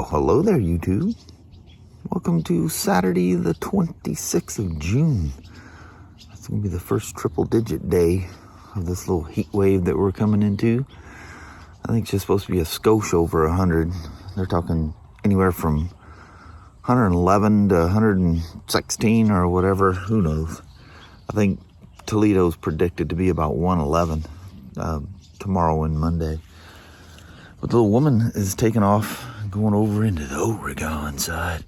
Well, hello there, YouTube. Welcome to Saturday, the 26th of June. It's going to be the first triple-digit day of this little heat wave that we're coming into. I think it's just supposed to be a skosh over 100. They're talking anywhere from 111 to 116 or whatever. Who knows? I think Toledo's predicted to be about 111 tomorrow and Monday. But the little woman is taking off, going over into the Oregon side.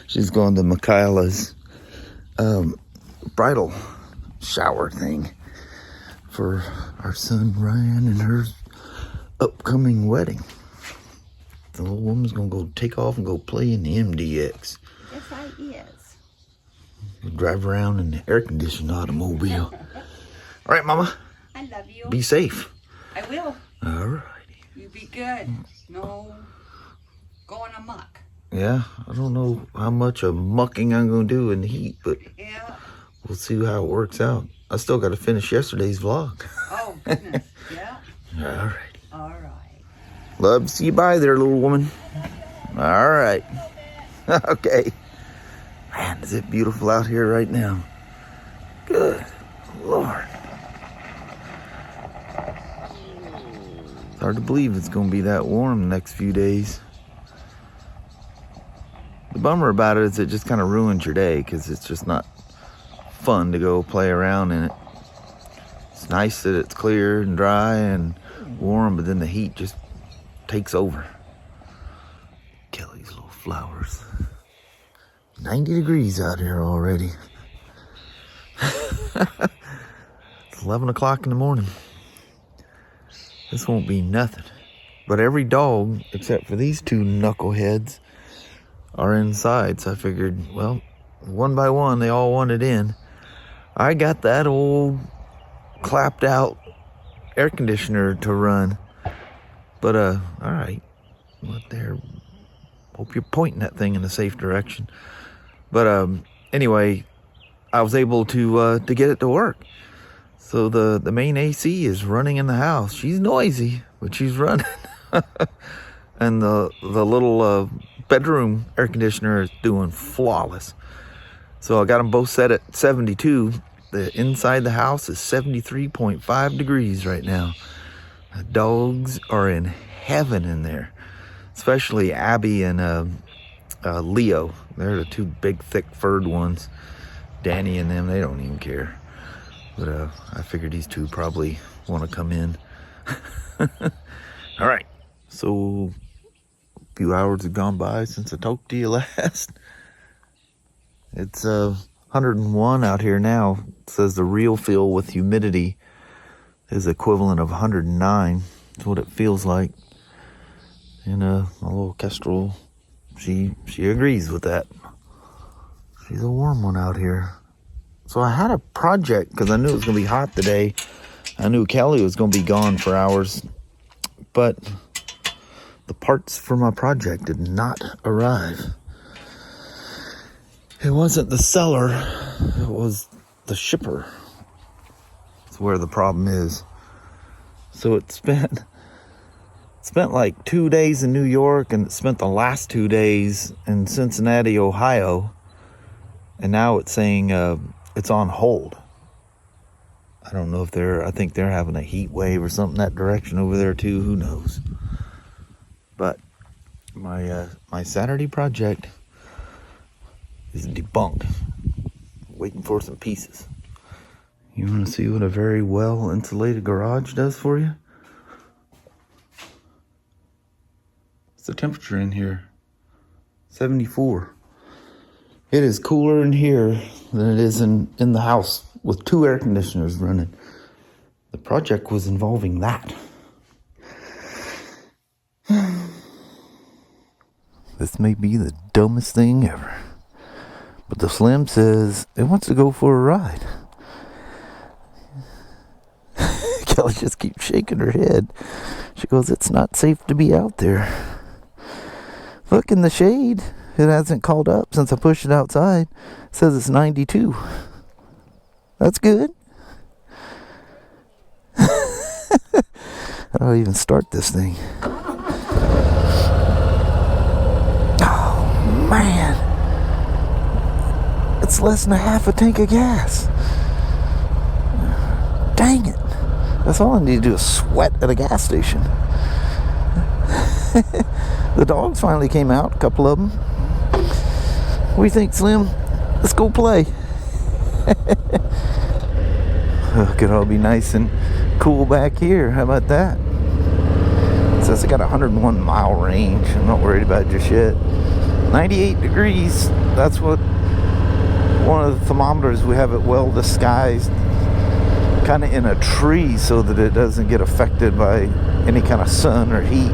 She's going to Michaela's bridal shower thing for our son Ryan and her upcoming wedding. The little woman's gonna go take off and go play in the MDX. Yes, I is. Drive around in the air-conditioned automobile. All right, Mama. I love you. Be safe. I will. All righty. You be good. No going amok. Yeah, I don't know how much of mucking I'm gonna do in the heat, but Yeah. we'll see how it works out. I still got to finish yesterday's vlog. Oh, goodness. Yeah. All right. All right. Love to see you bye there, little woman. All right. Okay. Man, is it beautiful out here right now? Good Lord. It's hard to believe it's going to be that warm the next few days. The bummer about it is it just kind of ruins your day because it's just not fun to go play around in it. It's nice that it's clear and dry and warm, but then the heat just takes over. Kelly's little flowers. 90 degrees out here already. It's 11 o'clock in the morning. This won't be nothing. But every dog, except for these two knuckleheads, are inside. So I figured, well, one by one, they all wanted in. I got that old clapped out air conditioner to run. But, all right. What there? Hope you're pointing that thing in a safe direction. But, anyway, I was able to get it to work. So the main AC is running in the house. She's noisy, but she's running. And the little bedroom air conditioner is doing flawless. So I got them both set at 72. The inside the house is 73.5 degrees right now. The dogs are in heaven in there, especially Abby and Leo. They're the two big, thick, furred ones. Danny and them, they don't even care. But I figured these two probably want to come in. All right. So a few hours have gone by since I talked to you last. It's 101 out here now. It says the real feel with humidity is equivalent of 109. That's what it feels like. And my little Kestrel, she agrees with that. She's a warm one out here. So I had a project because I knew it was going to be hot today. I knew Kelly was going to be gone for hours. But the parts for my project did not arrive. It wasn't the seller. It was the shipper. That's where the problem is. So it spent like 2 days in New York, and it spent the last 2 days in Cincinnati, Ohio. And now it's saying it's on hold. I don't know if I think they're having a heat wave or something that direction over there too. Who knows? But my Saturday project is debunked. Waiting for some pieces. You want to see what a very well insulated garage does for you? What's the temperature in here? 74. It is cooler in here than it is in the house with two air conditioners running. The project was involving that. This may be the dumbest thing ever. But the Slim says it wants to go for a ride. Kelly just keeps shaking her head. She goes, it's not safe to be out there. Look in the shade. It hasn't called up since I pushed it outside. It says it's 92. That's good. I don't even start this thing. man, it's less than a half a tank of gas. Dang it. That's all I need to do is sweat at a gas station. The dogs finally came out, a couple of them. What do you think, Slim? Let's go play. Could all be nice and cool back here. How about that? It says I got a 101-mile range. I'm not worried about it just yet. 98 degrees. That's what one of the thermometers we have it well disguised, kind of in a tree so that it doesn't get affected by any kind of sun or heat.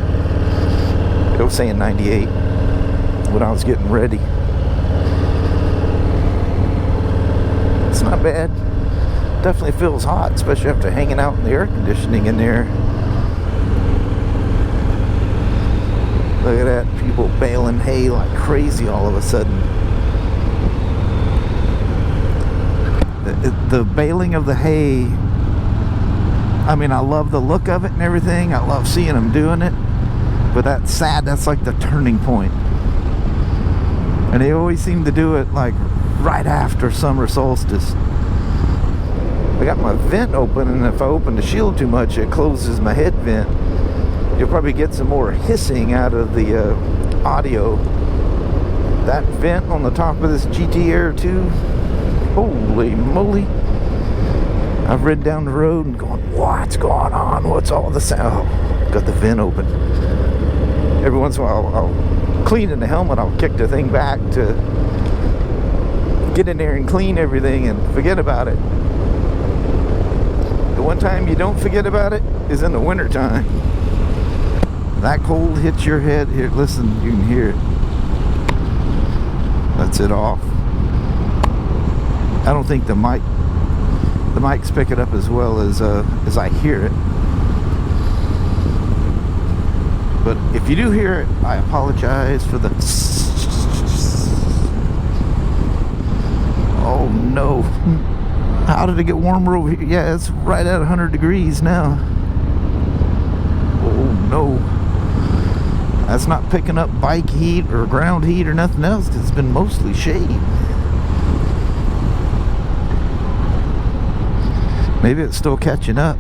It was saying 98 when I was getting ready. It's not bad. Definitely feels hot, especially after hanging out in the air conditioning in there. Look at that, people baling hay like crazy all of a sudden. The baling of the hay, I mean, I love the look of it and everything. I love seeing them doing it. But that's sad, that's like the turning point. And they always seem to do it like right after summer solstice. I got my vent open, and if I open the shield too much, it closes my head vent. You'll probably get some more hissing out of the audio. That vent on the top of this GT Air 2, holy moly. I've ridden down the road and going, what's going on? What's all the sound? Oh, got the vent open. Every once in a while, I'll clean in the helmet. I'll kick the thing back to get in there and clean everything and forget about it. The one time you don't forget about it is in the winter time. That cold hits your head. Here, listen, you can hear it. That's it off. I don't think the mics pick it up as well as I hear it. But if you do hear it, I apologize for the... Oh no. How did it get warmer over here? Yeah, it's right at 100 degrees now. Oh no. That's not picking up bike heat or ground heat or nothing else, because it's been mostly shade. Maybe it's still catching up.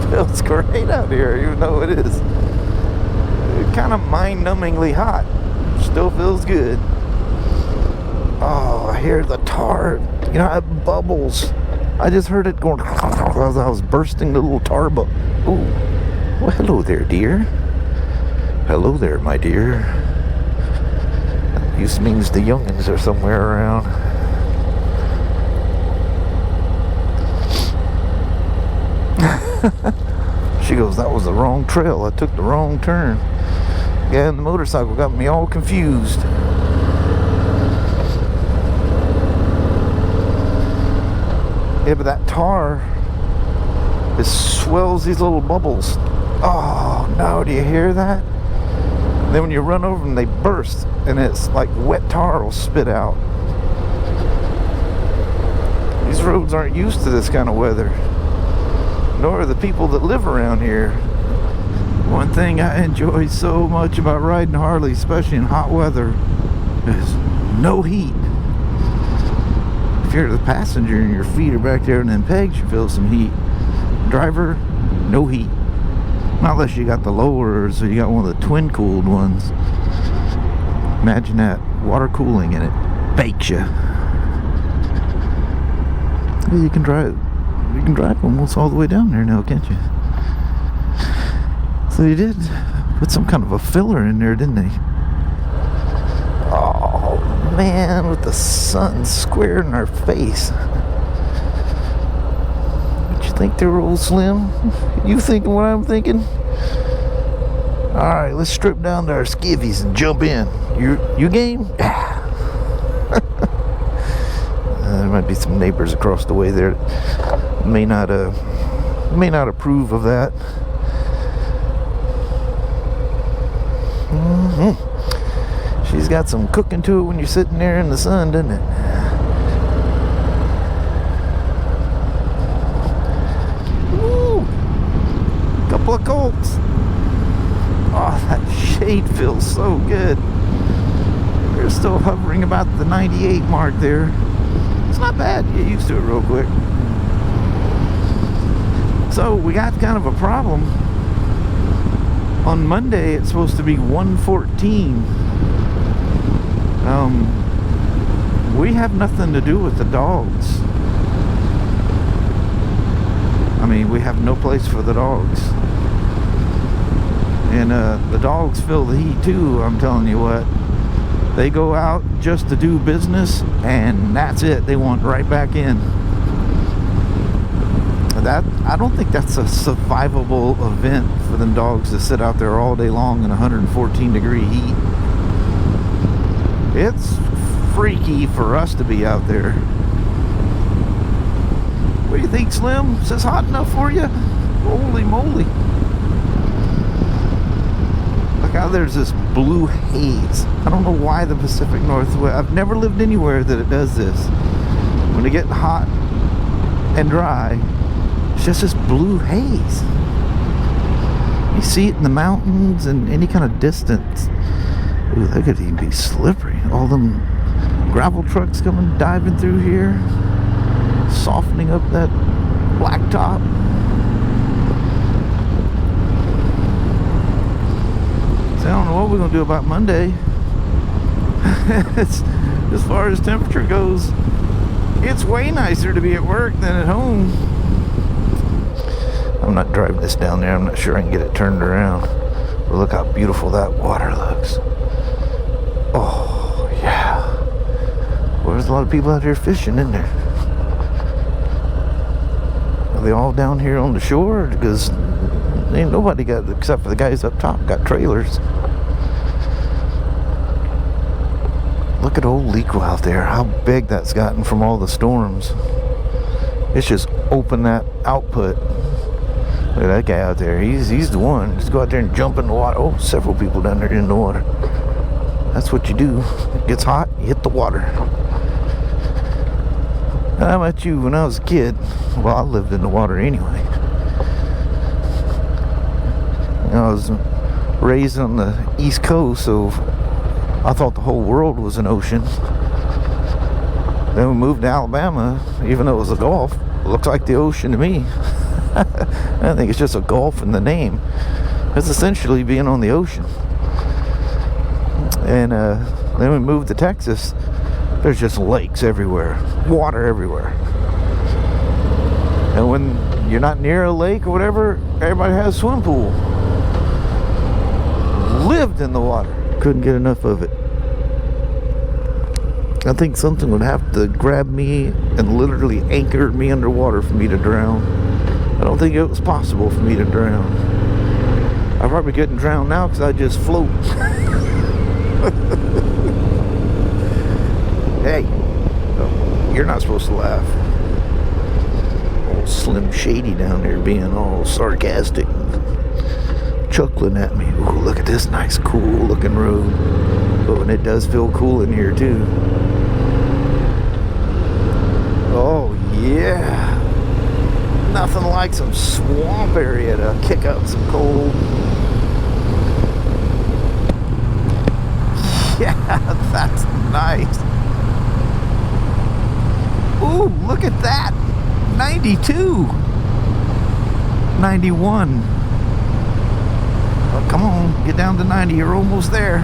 Feels great out here, even though it is kind of mind-numbingly hot. Still feels good. Oh, I hear the tar. You know, it bubbles. I just heard it going as I was bursting the little tar bubble. Ooh. Well, hello there, dear. Hello there, my dear. This means the youngins are somewhere around. She goes, that was the wrong trail. I took the wrong turn. Yeah, and the motorcycle got me all confused. Yeah, but that tar, it swells these little bubbles. Oh, no, do you hear that? Then when you run over them, they burst, and it's like wet tar will spit out. These roads aren't used to this kind of weather, nor are the people that live around here. One thing I enjoy so much about riding Harley, especially in hot weather, is no heat. If you're the passenger and your feet are back there in them pegs, you feel some heat. Driver, no heat. Not unless you got the lowers or you got one of the twin cooled ones. Imagine that, water cooling and it bakes you. Yeah, you can drive almost all the way down there now, can't you? So they did put some kind of a filler in there, didn't they? Oh man, with the sun square in our face. What you think there, old Slim? You thinking what I'm thinking? Alright, let's strip down to our skivvies and jump in. You game? There might be some neighbors across the way there that may not approve of that. She's got some cooking to it when you're sitting there in the sun, doesn't it? 98 feels so good. We're still hovering about the 98 mark there. It's not bad. Get used to it real quick. So we got kind of a problem. On Monday, it's supposed to be 114. We have nothing to do with the dogs. I mean, we have no place for the dogs. And the dogs feel the heat too, I'm telling you what. They go out just to do business, and that's it. They want right back in. I don't think that's a survivable event for them dogs to sit out there all day long in 114 degree heat. It's freaky for us to be out there. What do you think, Slim? Is this hot enough for you? Holy moly. Look how there's this blue haze. I don't know why the Pacific Northwest, I've never lived anywhere that it does this. When it gets hot and dry, it's just this blue haze. You see it in the mountains and any kind of distance. Ooh, that could even be slippery. All them gravel trucks coming diving through here, softening up that blacktop. So I don't know what we're gonna do about Monday. As far as temperature goes, it's way nicer to be at work than at home. I'm not driving this down there. I'm not sure I can get it turned around. But look how beautiful that water looks. Oh, yeah. Well, there's a lot of people out here fishing, isn't there? Are they all down here on the shore? Because ain't nobody got, except for the guys up top, got trailers. Look at old Lico out there. How big that's gotten from all the storms. It's just opened that output. Look at that guy out there. He's the one. Just go out there and jump in the water. Oh, several people down there in the water. That's what you do. It gets hot, you hit the water. How about you? When I was a kid, well, I lived in the water anyway. I was raised on the East Coast, so I thought the whole world was an ocean. Then we moved to Alabama, even though it was a Gulf. It looked like the ocean to me. I think it's just a Gulf in the name. It's essentially being on the ocean. And then we moved to Texas. There's just lakes everywhere, water everywhere. And when you're not near a lake or whatever, everybody has a swim pool. Lived in the water. Couldn't get enough of it. I think something would have to grab me and literally anchor me underwater for me to drown. I don't think it was possible for me to drown. I probably couldn't drown now because I just float. Hey, oh, you're not supposed to laugh. Old Slim Shady down there being all sarcastic, chuckling at me. Ooh, look at this nice, cool looking road. Oh, and it does feel cool in here too. Oh yeah. Nothing like some swamp area to kick up some cold. Yeah, that's nice. Ooh, look at that. 92. 91. Oh, come on, get down to 90. You're almost there.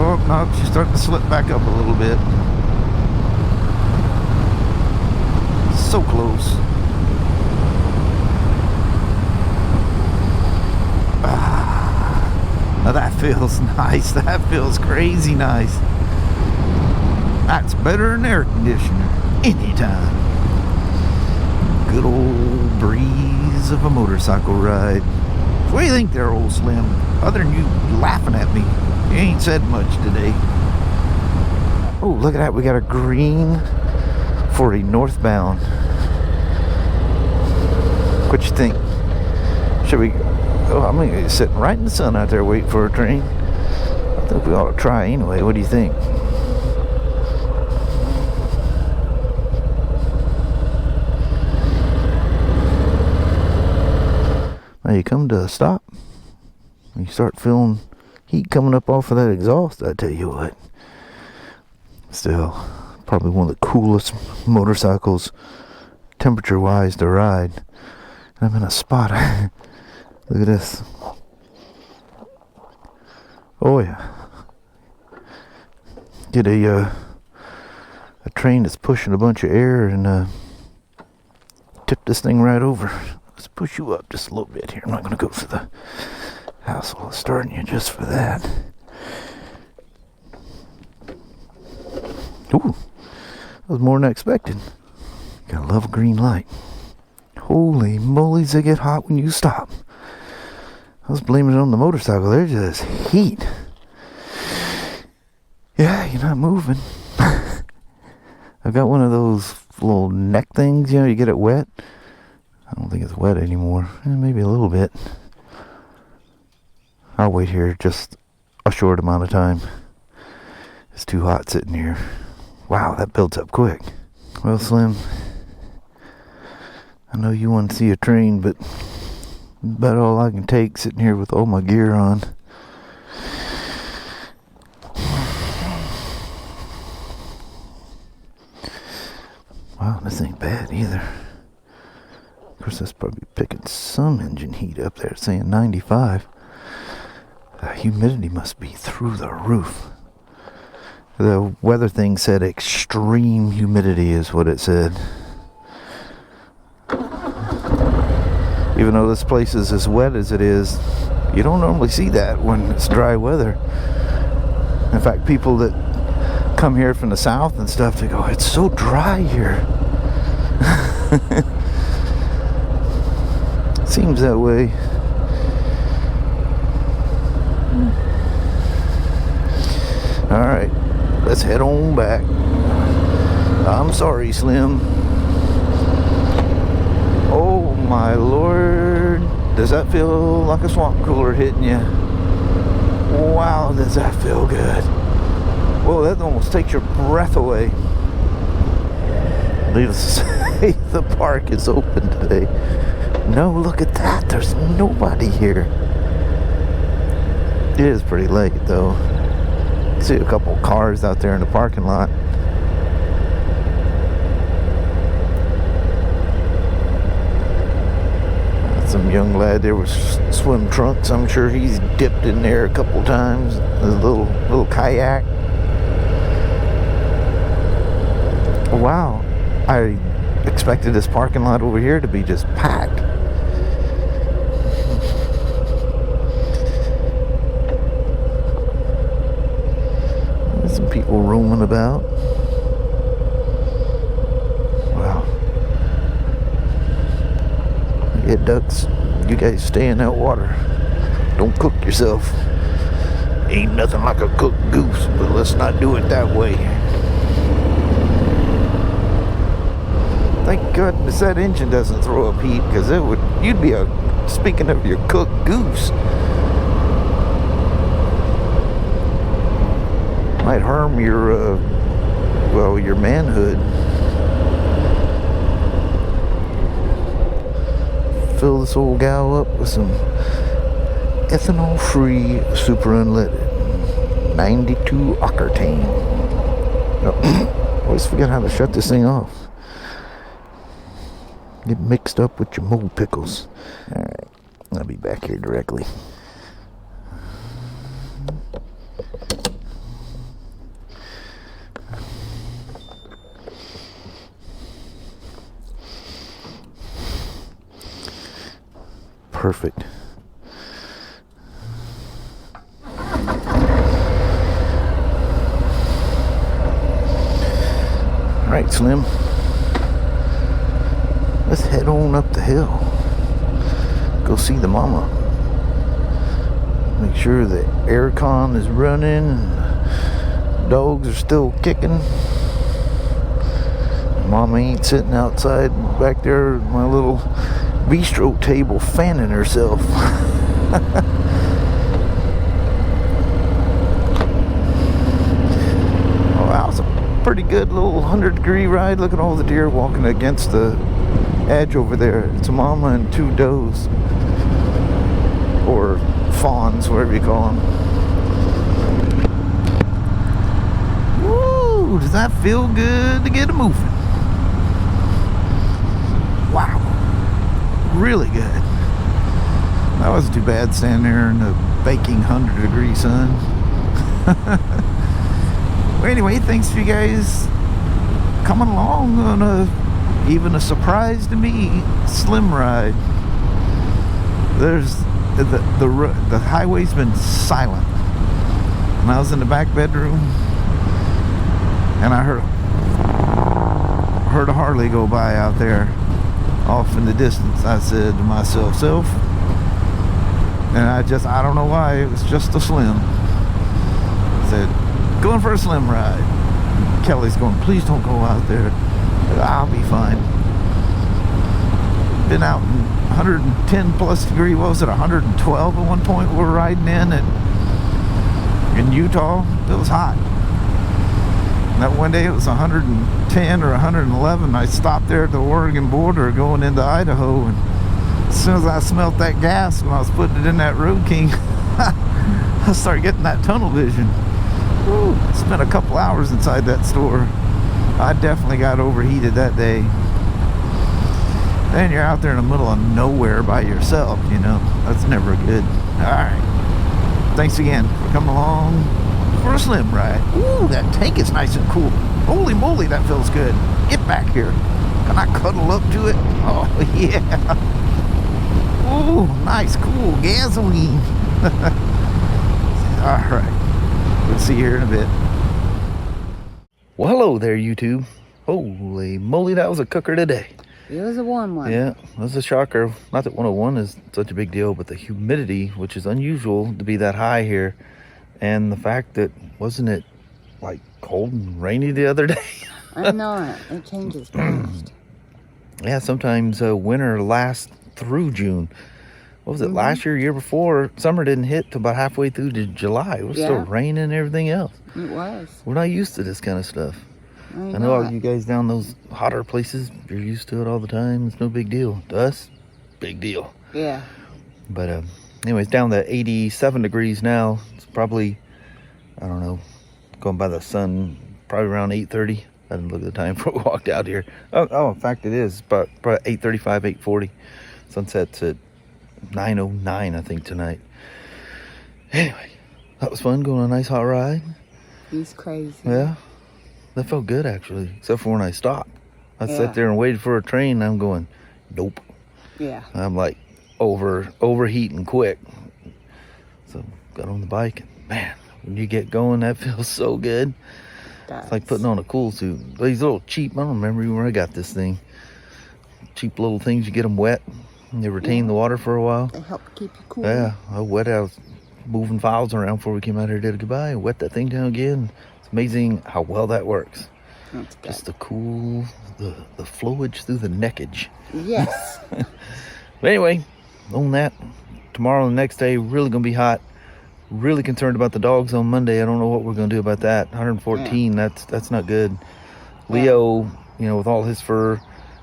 Oh, no, she's starting to slip back up a little bit. So close. Now that feels nice. That feels crazy nice. That's better than air conditioner anytime. Good old breeze of a motorcycle ride. What do you think there, old Slim? Other than you laughing at me, you ain't said much today. Oh, look at that. We got a green for a northbound. What you think? Should we? Oh, I'm gonna be sitting right in the sun out there waiting for a train. I think we ought to try anyway. What do you think? Now you come to a stop, you start feeling heat coming up off of that exhaust. I tell you what, still probably one of the coolest motorcycles temperature wise to ride. And I'm in a spot. Look at this. Oh yeah. Get a train that's pushing a bunch of air and tip this thing right over. Let's push you up just a little bit here. I'm not going to go through the hassle of starting you just for that. Ooh, that was more than I expected. Gotta love a green light. Holy moly's, they get hot when you stop. I was blaming it on the motorcycle. There's just heat. Yeah, you're not moving. I've got one of those little neck things, you know, you get it wet. I don't think it's wet anymore. Maybe a little bit. I'll wait here just a short amount of time. It's too hot sitting here. Wow, that builds up quick. Well, Slim, I know you want to see a train, but about all I can take sitting here with all my gear on. Wow, this ain't bad either. Of course, that's probably picking some engine heat up there, saying 95. The humidity must be through the roof. The weather thing said extreme humidity is what it said. Even though this place is as wet as it is, you don't normally see that when it's dry weather. In fact, people that come here from the south and stuff, they go, it's so dry here. Seems that way. Alright, let's head on back. I'm sorry, Slim. Oh my lord, does that feel like a swamp cooler hitting you? Wow, does that feel good. Whoa, that almost takes your breath away. Needless to say, the park is open today. No, look at that, there's nobody here. It is pretty late though. You see a couple cars out there in the parking lot. Some young lad there with swim trunks. I'm sure he's dipped in there a couple times. A little kayak. Wow, I expected this parking lot over here to be just packed. There's some people roaming about. Yeah, ducks, you guys stay in that water. Don't cook yourself. Ain't nothing like a cooked goose, but let's not do it that way. Thank goodness that engine doesn't throw up heat, because you'd be speaking of your cooked goose. Might harm your manhood. Fill this old gal up with some ethanol-free super unleaded 92 octane. Always forget how to shut this thing off. Get mixed up with your mole pickles. Alright, I'll be back here directly. Perfect. Alright, Slim. Let's head on up the hill. Go see the mama. Make sure the aircon is running and dogs are still kicking. Mama ain't sitting outside back there at my little bistro table fanning herself. Oh, that was a pretty good little 100-degree ride. Look at all the deer walking against the edge over there. It's a mama and two does. fawns, whatever you call them. Woo! Does that feel good to get it moving? Wow. Really good. That wasn't too bad standing there in the baking 100-degree sun. Well, anyway, thanks for you guys coming along on even a surprise to me slim ride. There's the highway's been silent, and I was in the back bedroom, and I heard a Harley go by out there off in the distance. I said to myself, and I don't know why, it was just a slim. I said, going for a slim ride. And Kelly's going, please don't go out there. I'll be fine. Been out in 110 plus degree, what was it, 112 at one point we were riding in Utah. It was hot. And that one day it was 110 or 111. I stopped there at the Oregon border going into Idaho, and as soon as I smelt that gas when I was putting it in that Road King, I started getting that tunnel vision. Woo, spent a couple hours inside that store. I definitely got overheated that day. Then you're out there in the middle of nowhere by yourself, you know. That's never good. Alright. Thanks again for coming along for a slim ride. Ooh, that tank is nice and cool. Holy moly, that feels good. Get back here. Can I cuddle up to it? Oh, yeah. Ooh, nice, cool gasoline. Alright. We'll see you here in a bit. Well, hello there, YouTube. Holy moly, that was a cooker today. It was a warm one. Yeah, that's a shocker. Not that 101 is such a big deal, but the humidity, which is unusual to be that high here, and the fact that, wasn't it like cold and rainy the other day? I know it. It changes fast. Yeah, sometimes winter lasts through June. What was it, last year before? Summer didn't hit till about halfway through to July. It was still raining and everything else. It was. We're not used to this kind of stuff. I know all you guys down those hotter places, you're used to it all the time. It's no big deal. To us, big deal. Yeah. But anyways, down to 87 degrees now. It's probably, I don't know, going by the sun, probably around 8:30. I didn't look at the time before we walked out here. Oh, in fact, it is about probably 8:35, 8:40. Sunset's at 9:09, I think, tonight. Anyway, that was fun, going on a nice hot ride. He's crazy. Yeah. That felt good, actually, except for when I stopped. I sat there and waited for a train, and I'm going, nope. Yeah. I'm like overheating quick. So got on the bike, and man, when you get going, that feels so good. It's like putting on a cool suit. These little cheap, I don't remember where I got this thing. Cheap little things, you get them wet, and they retain the water for a while. They help keep you cool. Yeah, I wet out, moving files around before we came out here, did a goodbye, and wet that thing down again. Amazing how well that works. That's good. Just the cool, the flowage through the neckage. Yes. But anyway, on that, tomorrow and the next day, really going to be hot. Really concerned about the dogs on Monday. I don't know what we're going to do about that. 114, that's not good. Leo, you know, with all his fur.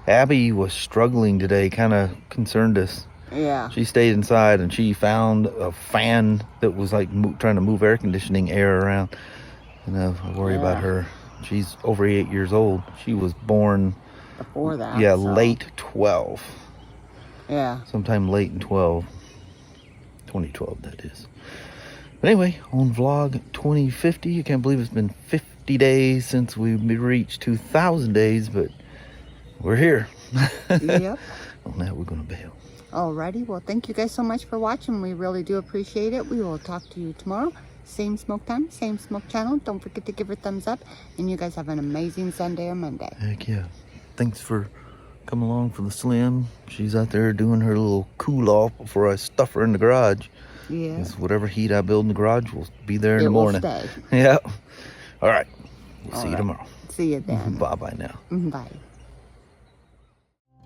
Abby was struggling today, kind of concerned us. Yeah. She stayed inside, and she found a fan that was like trying to move air conditioning air around. And I worry about her. She's over 8 years old. She was born before that. Yeah, so. Late 12. Yeah. Sometime late in 2012, that is. But anyway, on vlog 2050, I can't believe it's been 50 days since we reached 2,000 days, but we're here. Yep. On that, we're going to bail. Alrighty, well, thank you guys so much for watching. We really do appreciate it. We will talk to you tomorrow. Same smoke time, same smoke channel. Don't forget to give her a thumbs up. And you guys have an amazing Sunday or Monday. Heck yeah. Thanks for coming along for the Slim. She's out there doing her little cool off before I stuff her in the garage. Yeah. Because whatever heat I build in the garage will be there in the morning. It will stay. Yeah. All right. We'll see you tomorrow. See you then. Bye-bye now.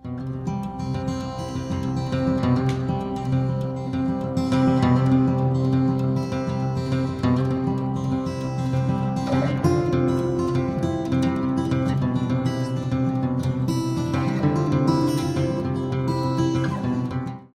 Bye.